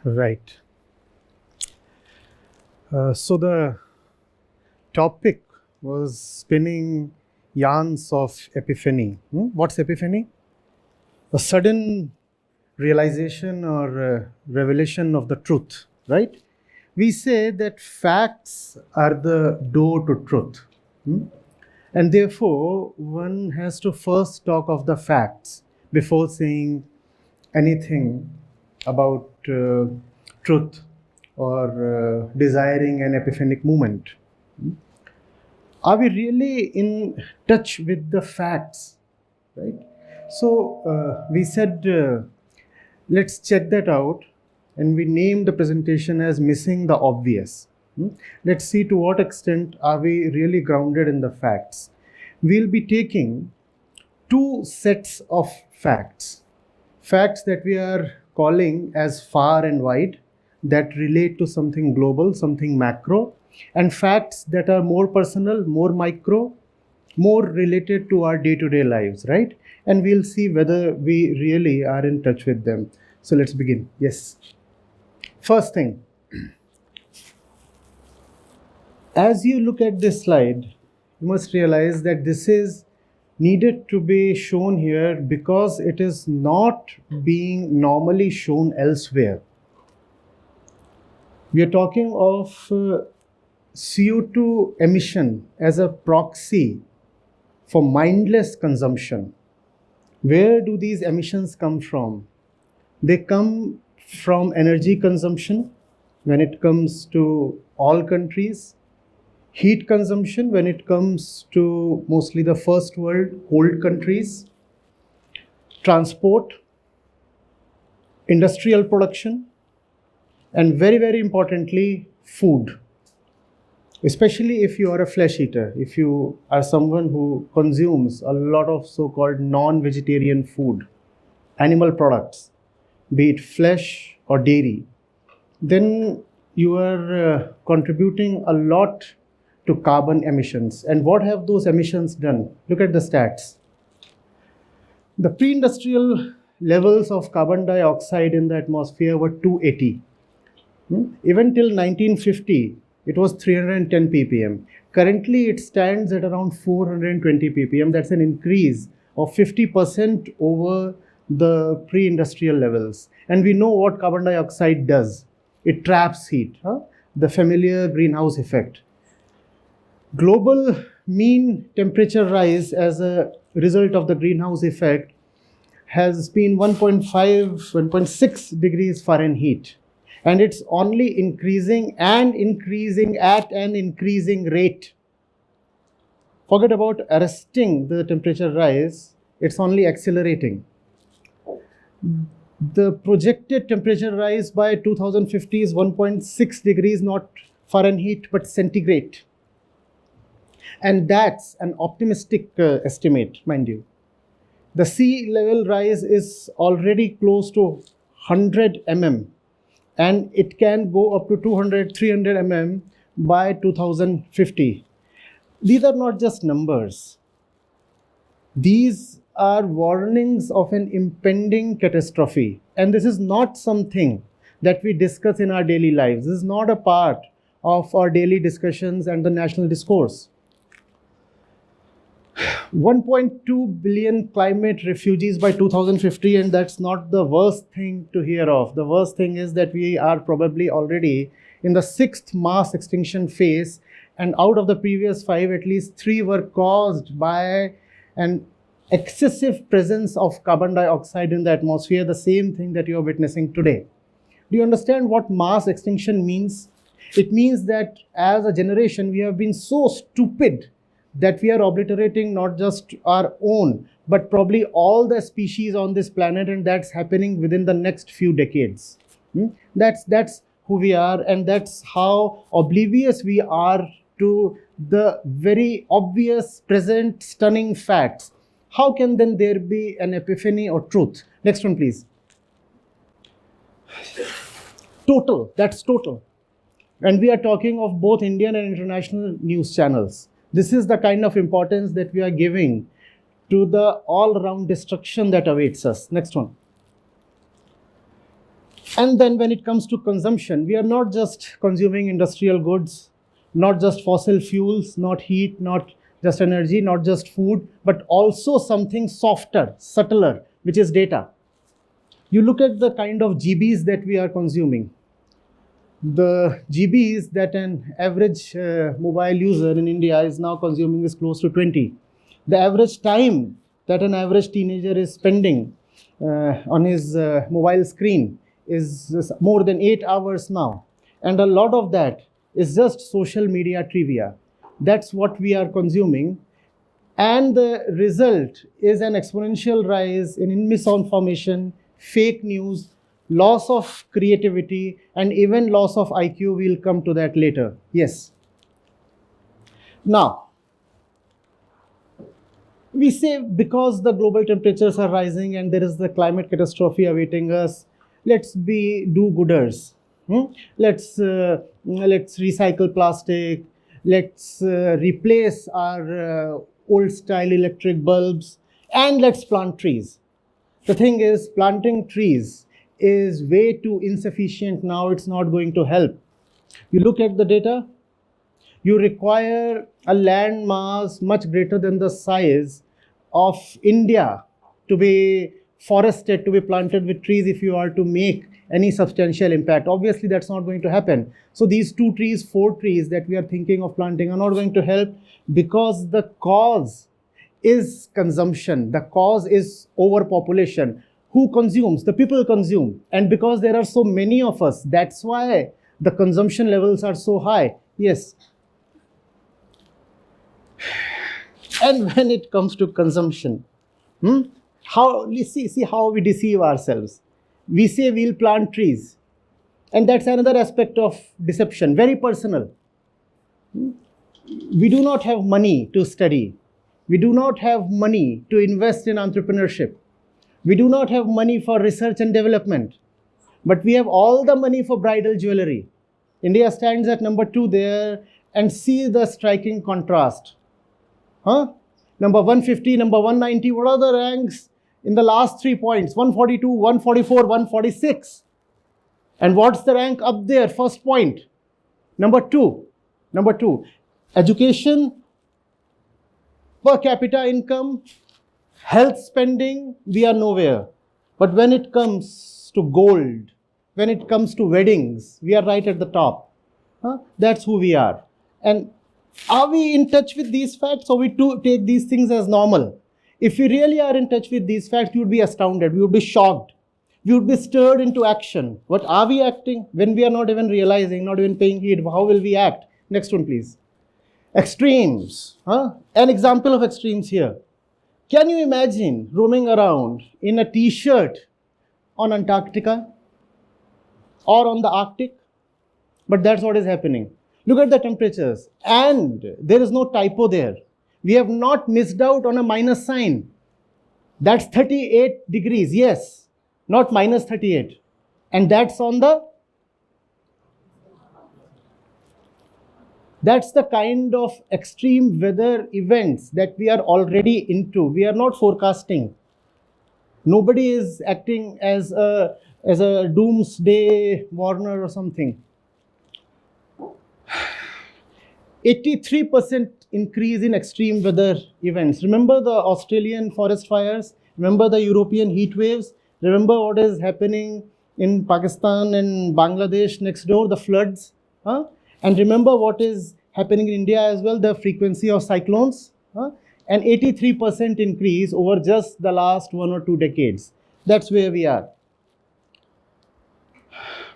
Right. So the topic was spinning yarns of epiphany. What's epiphany? A sudden realization or revelation of the truth, right? We say that facts are the door to truth. And therefore, one has to first talk of the facts before saying anything about truth or desiring an epiphanic moment. Are we really in touch with the facts, right? So we said, let's check that out, and we named the presentation as Missing the Obvious. Let's see to what extent are we really grounded in the facts. We'll be taking two sets of facts that we are calling as far and wide, that relate to something global, something macro, and facts that are more personal, more micro, more related to our day-to-day lives, right? And we'll see whether we really are in touch with them. So let's begin. Yes. First thing, as you look at this slide, you must realize that this is needed to be shown here because it is not being normally shown elsewhere. We are talking of CO2 emission as a proxy for mindless consumption. Where do these emissions come from? They come from energy consumption when it comes to all countries, heat consumption when it comes to mostly the first world, cold countries, transport, industrial production, and very, very importantly, food. Especially if you are a flesh eater, if you are someone who consumes a lot of so-called non-vegetarian food, animal products, be it flesh or dairy, then you are contributing a lot to carbon emissions. And what have those emissions done? Look at the stats. The pre-industrial levels of carbon dioxide in the atmosphere were 280. Even till 1950, it was 310 ppm. Currently, it stands at around 420 ppm. That's an increase of 50% over the pre-industrial levels. And we know what carbon dioxide does. It traps heat, the familiar greenhouse effect. Global mean temperature rise as a result of the greenhouse effect has been 1.6 degrees Fahrenheit. And it's only increasing and increasing at an increasing rate. Forget about arresting the temperature rise, it's only accelerating. The projected temperature rise by 2050 is 1.6 degrees, not Fahrenheit, but centigrade. And that's an optimistic estimate, mind you. The sea level rise is already close to 100 mm. And it can go up to 200, 300 mm by 2050. These are not just numbers. These are warnings of an impending catastrophe. And this is not something that we discuss in our daily lives. This is not a part of our daily discussions and the national discourse. 1.2 billion climate refugees by 2050, and that's not the worst thing to hear of. The worst thing is that we are probably already in the 6th mass extinction phase, and out of the previous 5, at least 3 were caused by an excessive presence of carbon dioxide in the atmosphere, the same thing that you are witnessing today. Do you understand what mass extinction means? It means that as a generation, we have been so stupid that we are obliterating not just our own, but probably all the species on this planet, and that's happening within the next few decades. That's who we are, and that's how oblivious we are to the very obvious, present, stunning facts. How can then there be an epiphany or truth? Next one, please. Total, that's total. And we are talking of both Indian and international news channels. This is the kind of importance that we are giving to the all-round destruction that awaits us. Next one. And then when it comes to consumption, we are not just consuming industrial goods, not just fossil fuels, not heat, not just energy, not just food, but also something softer, subtler, which is data. You look at the kind of GBs that we are consuming. The GBs that an average mobile user in India is now consuming is close to 20. The average time that an average teenager is spending on his mobile screen is more than 8 hours now. And a lot of that is just social media trivia. That's what we are consuming. And the result is an exponential rise in misinformation, fake news, loss of creativity, and even loss of IQ. We'll come to that later. Yes. Now, we say because the global temperatures are rising and there is the climate catastrophe awaiting us, let's be do-gooders. Let's recycle plastic. Let's replace our old-style electric bulbs, and let's plant trees. The thing is, planting trees is way too insufficient now. It's not going to help. You look at the data, you require a land mass much greater than the size of India to be forested, to be planted with trees if you are to make any substantial impact. Obviously, that's not going to happen. So these 2 trees, 4 trees that we are thinking of planting are not going to help, because the cause is consumption. The cause is overpopulation. Who consumes? The people consume. And because there are so many of us, that's why the consumption levels are so high. Yes. And when it comes to consumption, see how we deceive ourselves. We say we'll plant trees. And that's another aspect of deception, very personal. We do not have money to study. We do not have money to invest in entrepreneurship. We do not have money for research and development. But we have all the money for bridal jewelry. India stands at number 2 there, and see the striking contrast. Number 150, number 190, what are the ranks in the last 3 points? 142, 144, 146. And what's the rank up there? First point. Number 2. Number 2. Education, per capita income, health spending, we are nowhere. But when it comes to gold, when it comes to weddings, we are right at the top. That's who we are. And are we in touch with these facts, or we take these things as normal? If we really are in touch with these facts, you would be astounded. We would be shocked. We would be stirred into action. What are we acting when we are not even realizing, not even paying heed? How will we act? Next one, please. Extremes. An example of extremes here. Can you imagine roaming around in a t-shirt on Antarctica or on the Arctic? But that's what is happening. Look at the temperatures. And there is no typo there. We have not missed out on a minus sign. That's 38 degrees. Yes, not minus 38. And that's on the... That's the kind of extreme weather events that we are already into. We are not forecasting. Nobody is acting as a doomsday warner or something. 83% increase in extreme weather events. Remember the Australian forest fires? Remember the European heat waves? Remember what is happening in Pakistan and Bangladesh next door, the floods? And remember what is happening in India as well, the frequency of cyclones? An 83% increase over just the last 1 or 2 decades. That's where we are.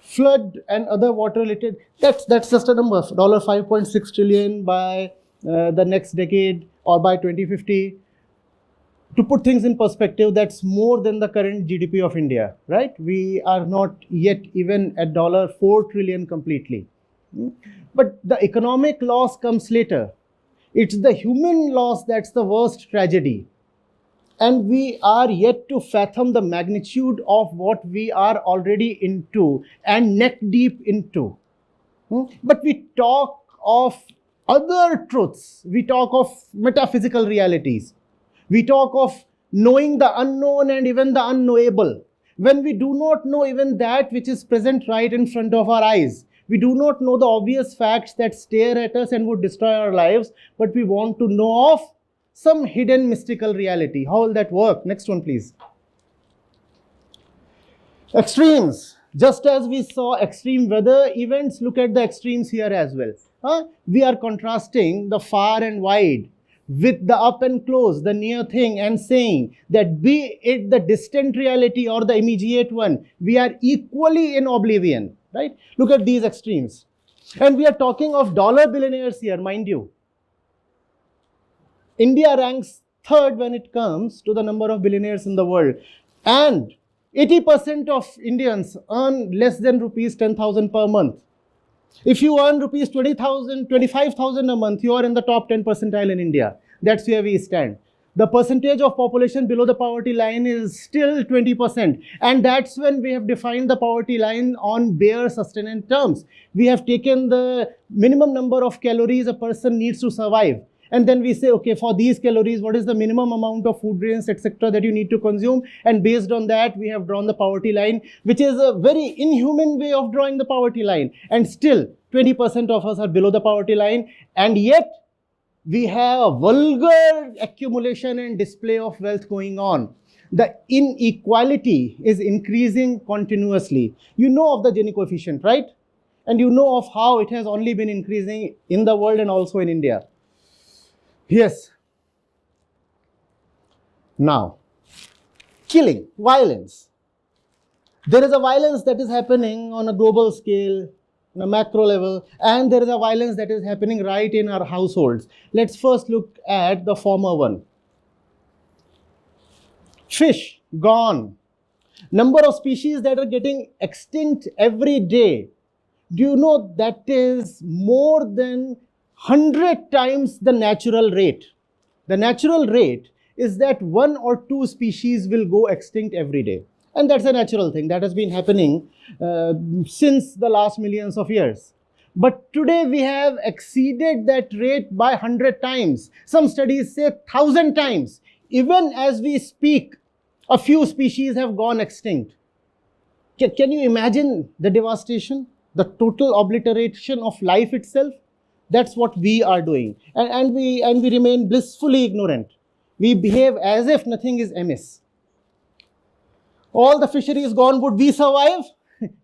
Flood and other water related, that's just a number, $5.6 trillion by the next decade or by 2050. To put things in perspective, that's more than the current GDP of India, right? We are not yet even at $4 trillion completely. But the economic loss comes later. It's the human loss that's the worst tragedy. And we are yet to fathom the magnitude of what we are already into and neck deep into. But we talk of other truths. We talk of metaphysical realities. We talk of knowing the unknown and even the unknowable. when we do not know even that which is present right in front of our eyes. We do not know the obvious facts that stare at us and would destroy our lives, but we want to know of some hidden mystical reality. How will that work? Next one, please. Extremes. Just as we saw extreme weather events, look at the extremes here as well. We are contrasting the far and wide with the up and close, the near thing, and saying that be it the distant reality or the immediate one, we are equally in oblivion, right? Look at these extremes. And we are talking of dollar billionaires here, mind you. India ranks third when it comes to the number of billionaires in the world. And 80% of Indians earn less than rupees 10,000 per month. If you earn rupees 20,000, 25,000 a month, you are in the top 10 percentile in India. That's where we stand. The percentage of population below the poverty line is still 20%. And that's when we have defined the poverty line on bare sustenance terms. We have taken the minimum number of calories a person needs to survive. And then we say, okay, for these calories, what is the minimum amount of food grains, etc., that you need to consume? And based on that, we have drawn the poverty line, which is a very inhuman way of drawing the poverty line. And still, 20% of us are below the poverty line. And yet, we have a vulgar accumulation and display of wealth going on. The inequality is increasing continuously. You know of the Gini coefficient, right? And you know of how it has only been increasing in the world and also in India. Yes. Now, killing, violence. There is a violence that is happening on a global scale, on a macro level, and there is a violence that is happening right in our households. Let's first look at the former one. Fish, gone. Number of species that are getting extinct every day. Do you know that is more than 100 times the natural rate? The natural rate is that 1 or 2 species will go extinct every day. And that's a natural thing that has been happening since the last millions of years. But today we have exceeded that rate by 100 times. Some studies say 1,000 times. Even as we speak, a few species have gone extinct. Can you imagine the devastation, the total obliteration of life itself? That's what we are doing. And we remain blissfully ignorant. We behave as if nothing is amiss. All the fisheries gone, would we survive?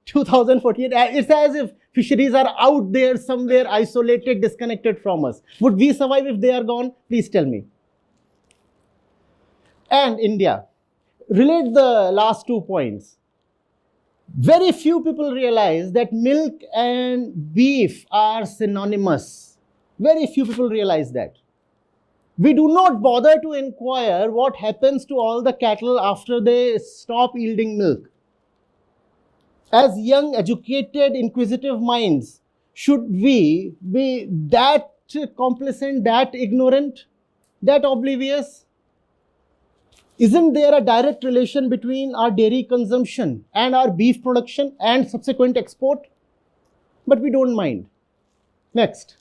2048, it's as if fisheries are out there somewhere isolated, disconnected from us. Would we survive if they are gone? Please tell me. And India. Relate the last 2 points. Very few people realize that milk and beef are synonymous. Very few people realize that. We do not bother to inquire what happens to all the cattle after they stop yielding milk. As young, educated, inquisitive minds, should we be that complacent, that ignorant, that oblivious? Isn't there a direct relation between our dairy consumption and our beef production and subsequent export? But we don't mind. Next.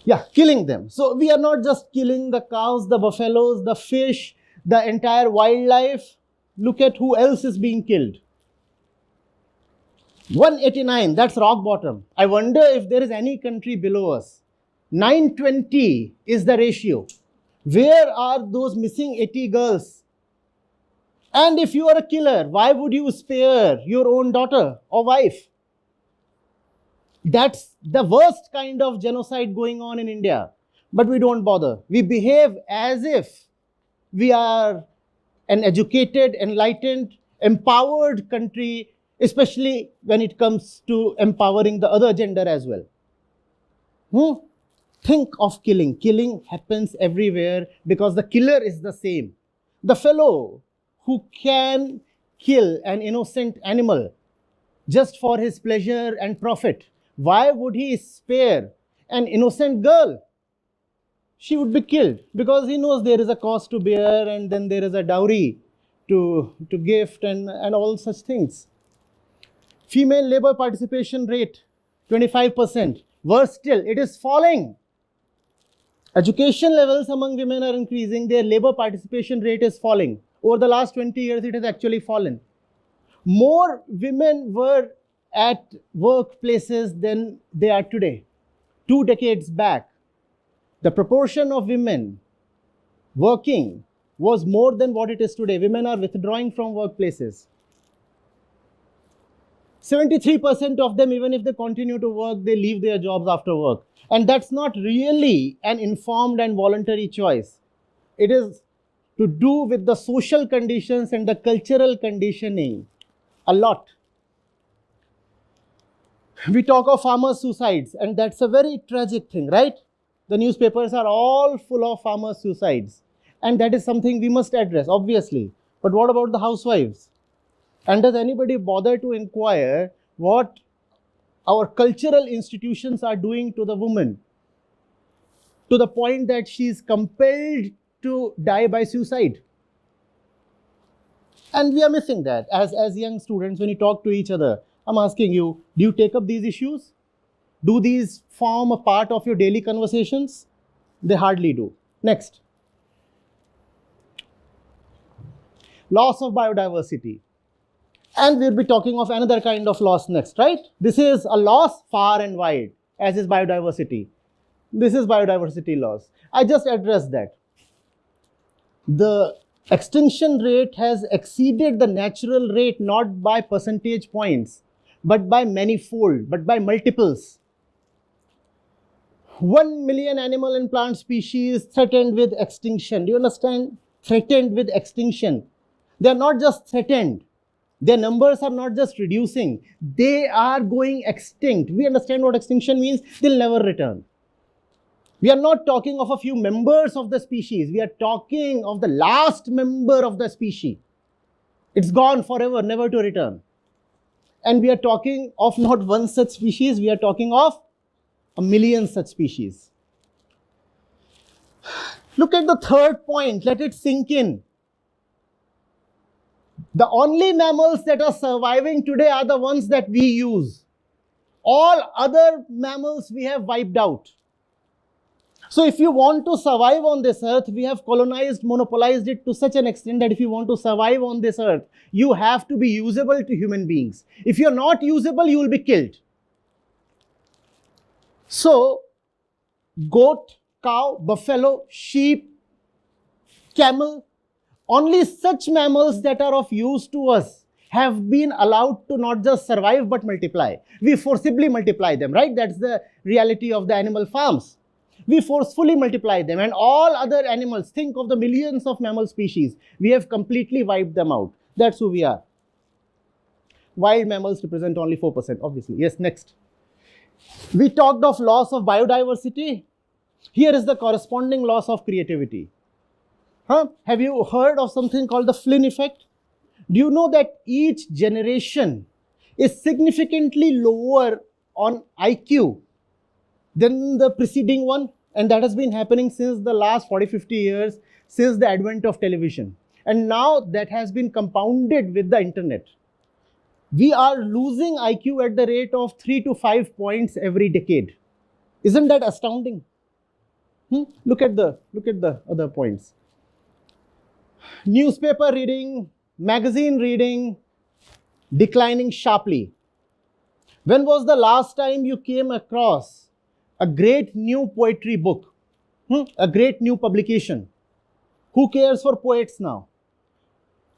Yeah, killing them. So we are not just killing the cows, the buffaloes, the fish, the entire wildlife. Look at who else is being killed. 189, that's rock bottom. I wonder if there is any country below us. 920 is the ratio. Where are those missing 80 girls? And if you are a killer, why would you spare your own daughter or wife? That's the worst kind of genocide going on in India. But we don't bother. We behave as if we are an educated, enlightened, empowered country, especially when it comes to empowering the other gender as well. Think of killing. Killing happens everywhere because the killer is the same. The fellow who can kill an innocent animal just for his pleasure and profit, why would he spare an innocent girl? She would be killed because he knows there is a cost to bear and then there is a dowry to gift and all such things. Female labor participation rate, 25%. Worse still, it is falling. Education levels among women are increasing, their labor participation rate is falling. Over the last 20 years, it has actually fallen. More women were at workplaces than they are today. 2 decades back, the proportion of women working was more than what it is today. Women are withdrawing from workplaces. 73% of them, even if they continue to work, they leave their jobs after work. And that's not really an informed and voluntary choice. It is to do with the social conditions and the cultural conditioning a lot. We talk of farmer suicides, and that's a very tragic thing, right? The newspapers are all full of farmer suicides. And that is something we must address, obviously. But what about the housewives? And does anybody bother to inquire what our cultural institutions are doing to the woman, to the point that she is compelled to die by suicide? And we are missing that. As young students, when you talk to each other, I'm asking you, do you take up these issues? Do these form a part of your daily conversations? They hardly do. Next. Loss of biodiversity. And we'll be talking of another kind of loss next, right? This is a loss far and wide, as is biodiversity. This is biodiversity loss. I just addressed that. The extinction rate has exceeded the natural rate not by percentage points, but by manifold, but by multiples. 1 million animal and plant species threatened with extinction. Do you understand? Threatened with extinction. They are not just threatened. Their numbers are not just reducing. They are going extinct. We understand what extinction means. They'll never return. We are not talking of a few members of the species. We are talking of the last member of the species. It's gone forever, never to return. And we are talking of not one such species. We are talking of a million such species. Look at the third point. Let it sink in. The only mammals that are surviving today are the ones that we use. All other mammals we have wiped out. So if you want to survive on this earth, we have colonized, monopolized it to such an extent that if you want to survive on this earth, you have to be usable to human beings. If you're not usable, you will be killed. So, goat, cow, buffalo, sheep, camel, only such mammals that are of use to us have been allowed to not just survive but multiply. We forcibly multiply them, right? That's the reality of the animal farms. We forcefully multiply them, and all other animals, think of the millions of mammal species, we have completely wiped them out. That's who we are. Wild mammals represent only 4%, obviously. Yes, next. We talked of loss of biodiversity. Here is the corresponding loss of creativity. Have you heard of something called the Flynn effect? Do you know that each generation is significantly lower on IQ than the preceding one? And that has been happening since the last 40-50 years, since the advent of television. And now that has been compounded with the internet. We are losing IQ at the rate of 3 to 5 points every decade. Isn't that astounding? Look at the other points. Newspaper reading, magazine reading, declining sharply. When was the last time you came across a great new poetry book? A great new publication? Who cares for poets now?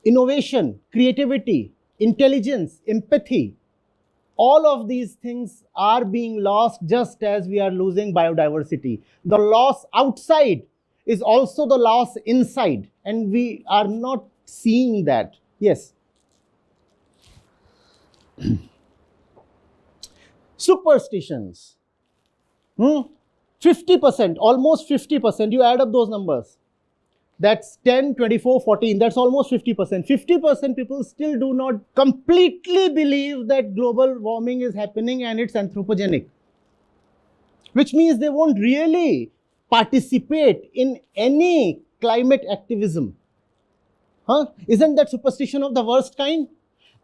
Innovation, creativity, intelligence, empathy, all of these things are being lost just as we are losing biodiversity. The loss outside is also the loss inside, and we are not seeing that. Yes. Superstitions. 50%, almost 50%. You add up those numbers. That's 10, 24, 14. That's almost 50%. 50% people still do not completely believe that global warming is happening and it's anthropogenic, which means they won't really participate in any climate activism. Isn't that superstition of the worst kind?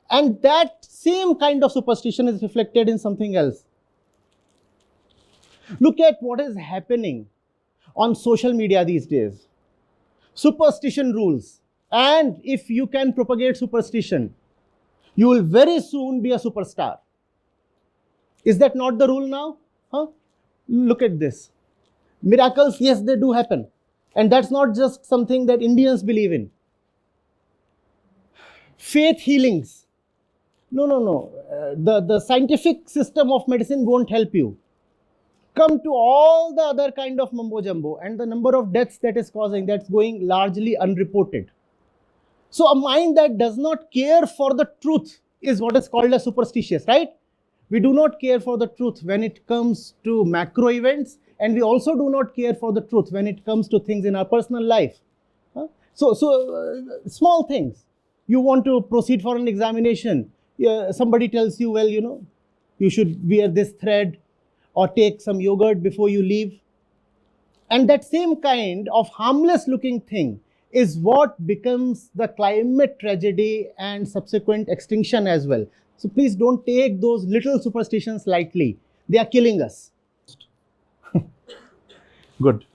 And that same kind of superstition is reflected in something else. Look at what is happening on social media these days. Superstition rules. And if you can propagate superstition, you will very soon be a superstar. Is that not the rule now? Huh? Look at this. Miracles, yes, they do happen. And that's not just something that Indians believe in. Faith healings. No. The scientific system of medicine won't help you. Come to all the other kind of mumbo jumbo and the number of deaths that is causing, that's going largely unreported. So a mind that does not care for the truth is what is called as superstitious, right? We do not care for the truth when it comes to macro events, and we also do not care for the truth when it comes to things in our personal life. So small things. You want to proceed for an examination. Somebody tells you, well, you should wear this thread or take some yogurt before you leave. And that same kind of harmless looking thing is what becomes the climate tragedy and subsequent extinction as well. So please don't take those little superstitions lightly. They are killing us. Good.